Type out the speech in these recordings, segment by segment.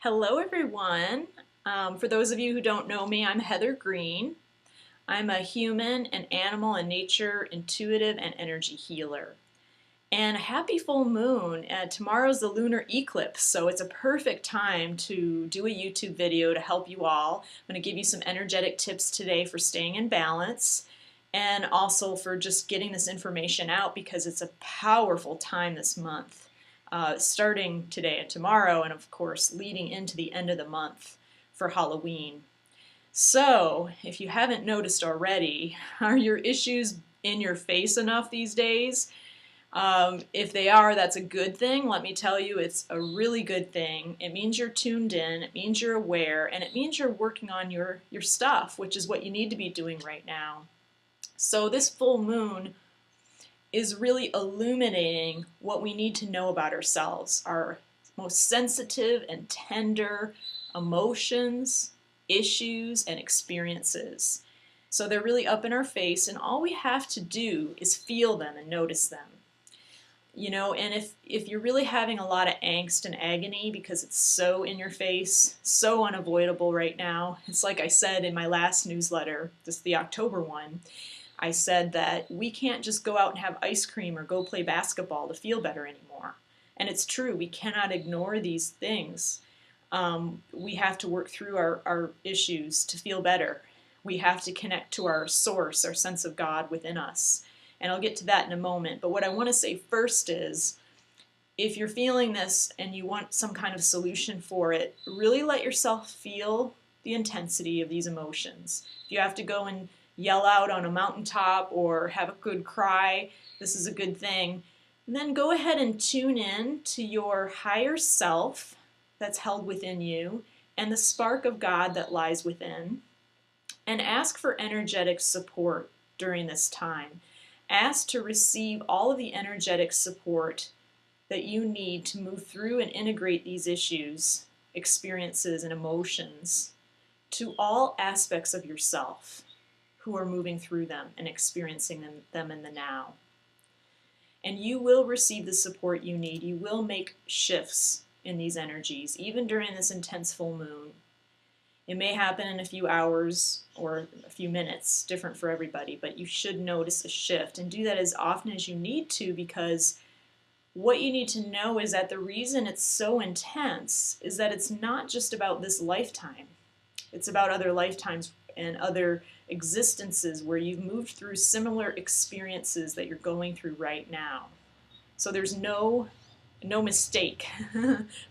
Hello, everyone. For those of you who don't know me, I'm Heather Green. I'm a human and animal and nature intuitive and energy healer. And happy full moon. Tomorrow's the lunar eclipse, so it's a perfect time to do a YouTube video to help you all. I'm going to give you some energetic tips today for staying in balance and also for just getting this information out because it's a powerful time this month. Starting today and tomorrow, and of course leading into the end of the month for Halloween. So, if you haven't noticed already, are your issues in your face enough these days? If they are, that's a good thing. Let me tell you, it's a really good thing. It means you're tuned in, it means you're aware, and it means you're working on your stuff, which is what you need to be doing right now. So this full moon is really illuminating what we need to know about ourselves, our most sensitive and tender emotions, issues, and experiences. So they're really up in our face, and all we have to do is feel them and notice them. You know, and if you're really having a lot of angst and agony because it's so in your face, so unavoidable right now, it's like I said in my last newsletter, this is the October one, I said that we can't just go out and have ice cream or go play basketball to feel better anymore. And it's true, we cannot ignore these things. We have to work through our issues to feel better. We have to connect to our source, our sense of God within us. And I'll get to that in a moment. But what I want to say first is, if you're feeling this and you want some kind of solution for it, really let yourself feel the intensity of these emotions. If you have to go and yell out on a mountaintop or have a good cry, this is a good thing. And then go ahead and tune in to your higher self that's held within you and the spark of God that lies within, and ask for energetic support during this time. Ask to receive all of the energetic support that you need to move through and integrate these issues, experiences, and emotions to all aspects of yourself who are moving through them and experiencing them in the now. And you will receive the support you need. You will make shifts in these energies, even during this intense full moon. It may happen in a few hours or a few minutes, different for everybody, but you should notice a shift and do that as often as you need to, because what you need to know is that the reason it's so intense is that it's not just about this lifetime. It's about other lifetimes and other existences where you've moved through similar experiences that you're going through right now. So there's no mistake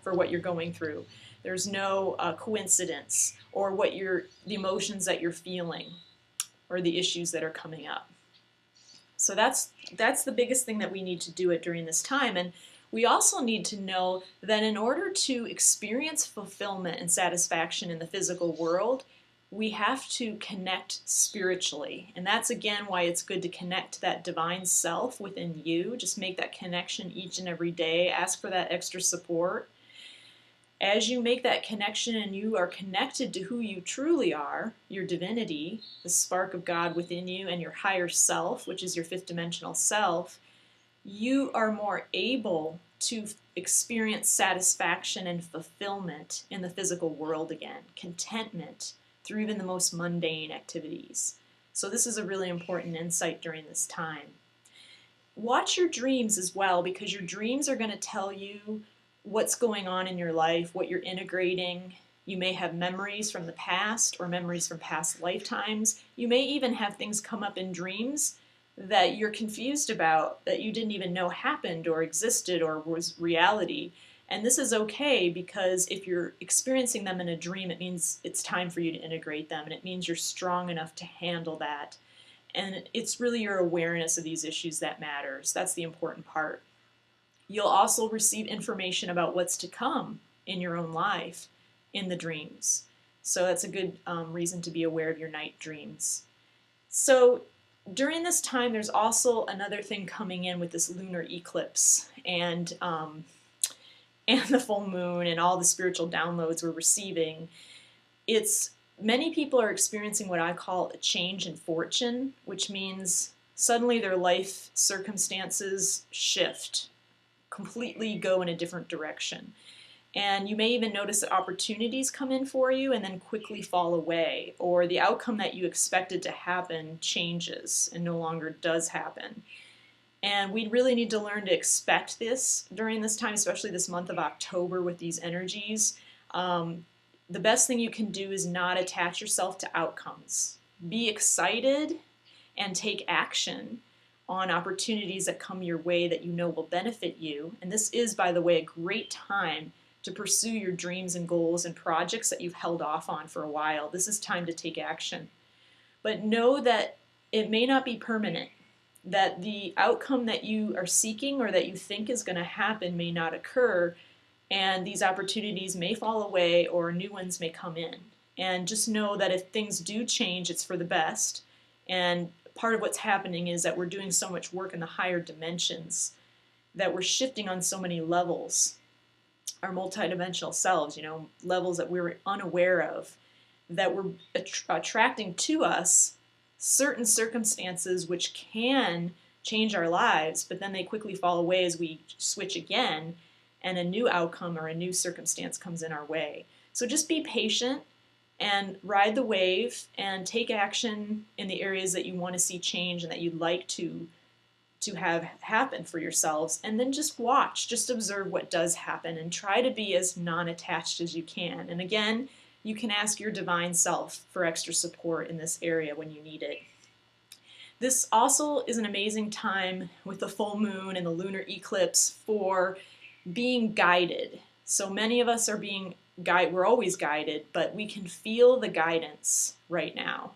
for what you're going through. There's no coincidence or the emotions that you're feeling or the issues that are coming up. So that's the biggest thing that we need to do it during this time. And we also need to know that in order to experience fulfillment and satisfaction in the physical world, we have to connect spiritually. And that's again why it's good to connect to that divine self within you. Just make that connection each and every day. Ask for that extra support. As you make that connection and you are connected to who you truly are, your divinity, the spark of God within you, and your higher self, which is your fifth dimensional self, you are more able to experience satisfaction and fulfillment in the physical world again, contentment through even the most mundane activities. So this is a really important insight during this time. Watch your dreams as well, because your dreams are going to tell you what's going on in your life, what you're integrating. You may have memories from the past or memories from past lifetimes. You may even have things come up in dreams that you're confused about, that you didn't even know happened or existed or was reality. And this is okay, because if you're experiencing them in a dream, it means it's time for you to integrate them, and it means you're strong enough to handle that. And it's really your awareness of these issues that matters. That's the important part. You'll also receive information about what's to come in your own life in the dreams. So that's a good reason to be aware of your night dreams. So during this time, there's also another thing coming in with this lunar eclipse and the full moon and all the spiritual downloads we're receiving. Many people are experiencing what I call a change in fortune, which means suddenly their life circumstances shift, completely go in a different direction. And you may even notice that opportunities come in for you and then quickly fall away, or the outcome that you expected to happen changes and no longer does happen. And we really need to learn to expect this during this time, especially this month of October with these energies. The best thing you can do is not attach yourself to outcomes. Be excited and take action on opportunities that come your way that you know will benefit you. And this is, by the way, a great time to pursue your dreams and goals and projects that you've held off on for a while. This is time to take action. But know that it may not be permanent, that the outcome that you are seeking or that you think is going to happen may not occur, and these opportunities may fall away or new ones may come in. And just know that if things do change, it's for the best. And part of what's happening is that we're doing so much work in the higher dimensions, that we're shifting on so many levels, our multidimensional selves, levels that we were unaware of, that we're attracting to us certain circumstances which can change our lives, but then they quickly fall away as we switch again and a new outcome or a new circumstance comes in our way. So just be patient and ride the wave and take action in the areas that you want to see change and that you'd like to have happen for yourselves, and then just watch, just observe what does happen and try to be as non-attached as you can. And again, you can ask your divine self for extra support in this area when you need it. This also is an amazing time with the full moon and the lunar eclipse for being guided. So many of us are being guided, we're always guided, but we can feel the guidance right now.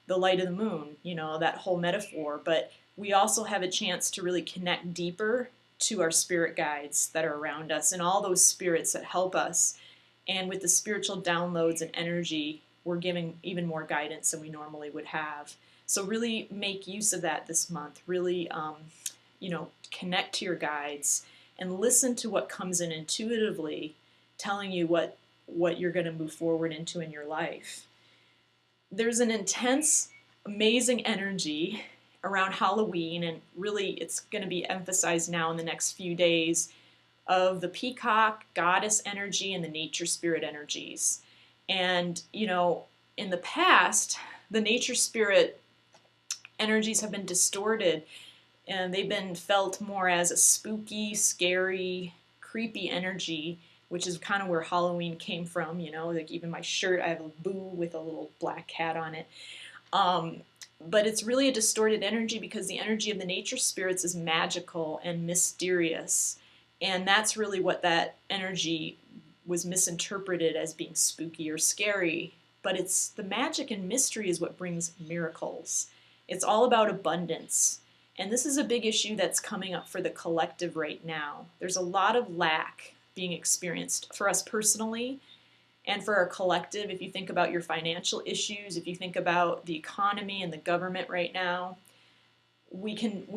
The light of the moon, that whole metaphor, but we also have a chance to really connect deeper to our spirit guides that are around us and all those spirits that help us. And with the spiritual downloads and energy, we're giving even more guidance than we normally would have. So really make use of that this month. Really, connect to your guides and listen to what comes in intuitively, telling you what you're going to move forward into in your life. There's an intense, amazing energy around Halloween, and really it's going to be emphasized now in the next few days, of the peacock goddess energy and the nature spirit energies. And, in the past, the nature spirit energies have been distorted, and they've been felt more as a spooky, scary, creepy energy, which is kind of where Halloween came from, like even my shirt, I have a boo with a little black cat on it. But it's really a distorted energy because the energy of the nature spirits is magical and mysterious. And that's really what that energy was misinterpreted as being spooky or scary. But it's the magic and mystery is what brings miracles. It's all about abundance. And this is a big issue that's coming up for the collective right now. There's a lot of lack being experienced for us personally and for our collective. If you think about your financial issues, if you think about the economy and the government right now, we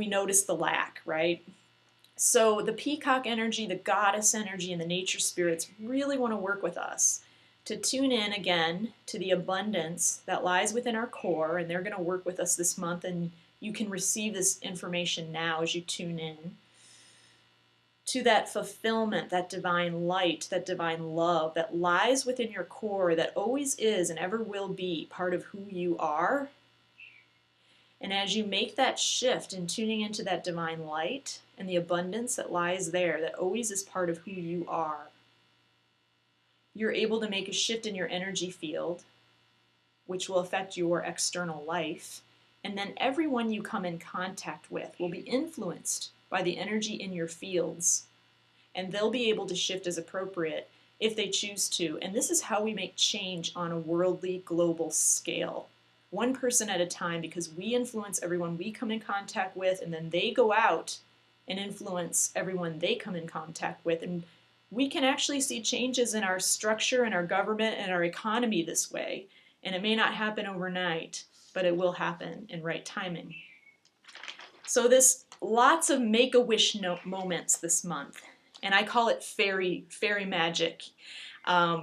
notice the lack, right? So the peacock energy, the goddess energy, and the nature spirits really want to work with us to tune in again to the abundance that lies within our core, and they're going to work with us this month, and you can receive this information now as you tune in to that fulfillment, that divine light, that divine love that lies within your core, that always is and ever will be part of who you are. And as you make that shift in tuning into that divine light and the abundance that lies there, that always is part of who you are, you're able to make a shift in your energy field, which will affect your external life. And then everyone you come in contact with will be influenced by the energy in your fields, and they'll be able to shift as appropriate if they choose to. And this is how we make change on a worldly, global scale. One person at a time, because we influence everyone we come in contact with, and then they go out and influence everyone they come in contact with. And we can actually see changes in our structure and our government and our economy this way. And it may not happen overnight, but it will happen in right timing. So this lots of make-a-wish moments this month. And I call it fairy magic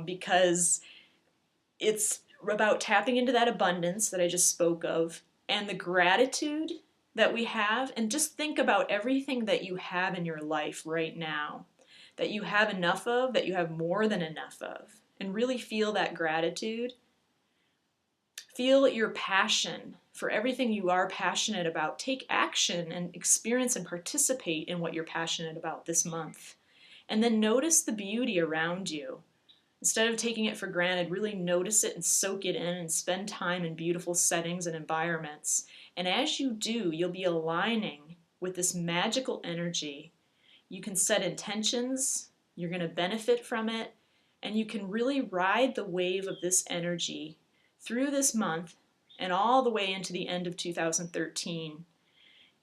because it's about tapping into that abundance that I just spoke of and the gratitude that we have. And just think about everything that you have in your life right now. that you have enough of, that you have more than enough of, and really feel that gratitude. Feel your passion for everything you are passionate about. Take action and experience and participate in what you're passionate about this month. And then notice the beauty around you. Instead of taking it for granted, really notice it and soak it in and spend time in beautiful settings and environments. And as you do, you'll be aligning with this magical energy. You can set intentions, you're going to benefit from it, and you can really ride the wave of this energy through this month and all the way into the end of 2013,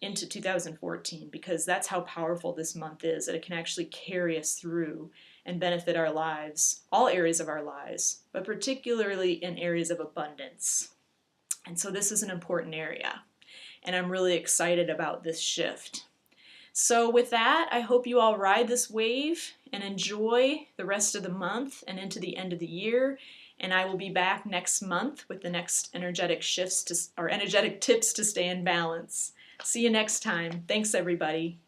into 2014, because that's how powerful this month is, that it can actually carry us through and benefit our lives, all areas of our lives, but particularly in areas of abundance. And so this is an important area, and I'm really excited about this shift. So with that, I hope you all ride this wave and enjoy the rest of the month and into the end of the year. And I will be back next month with the next energetic shifts or energetic tips to stay in balance. See you next time. Thanks, everybody.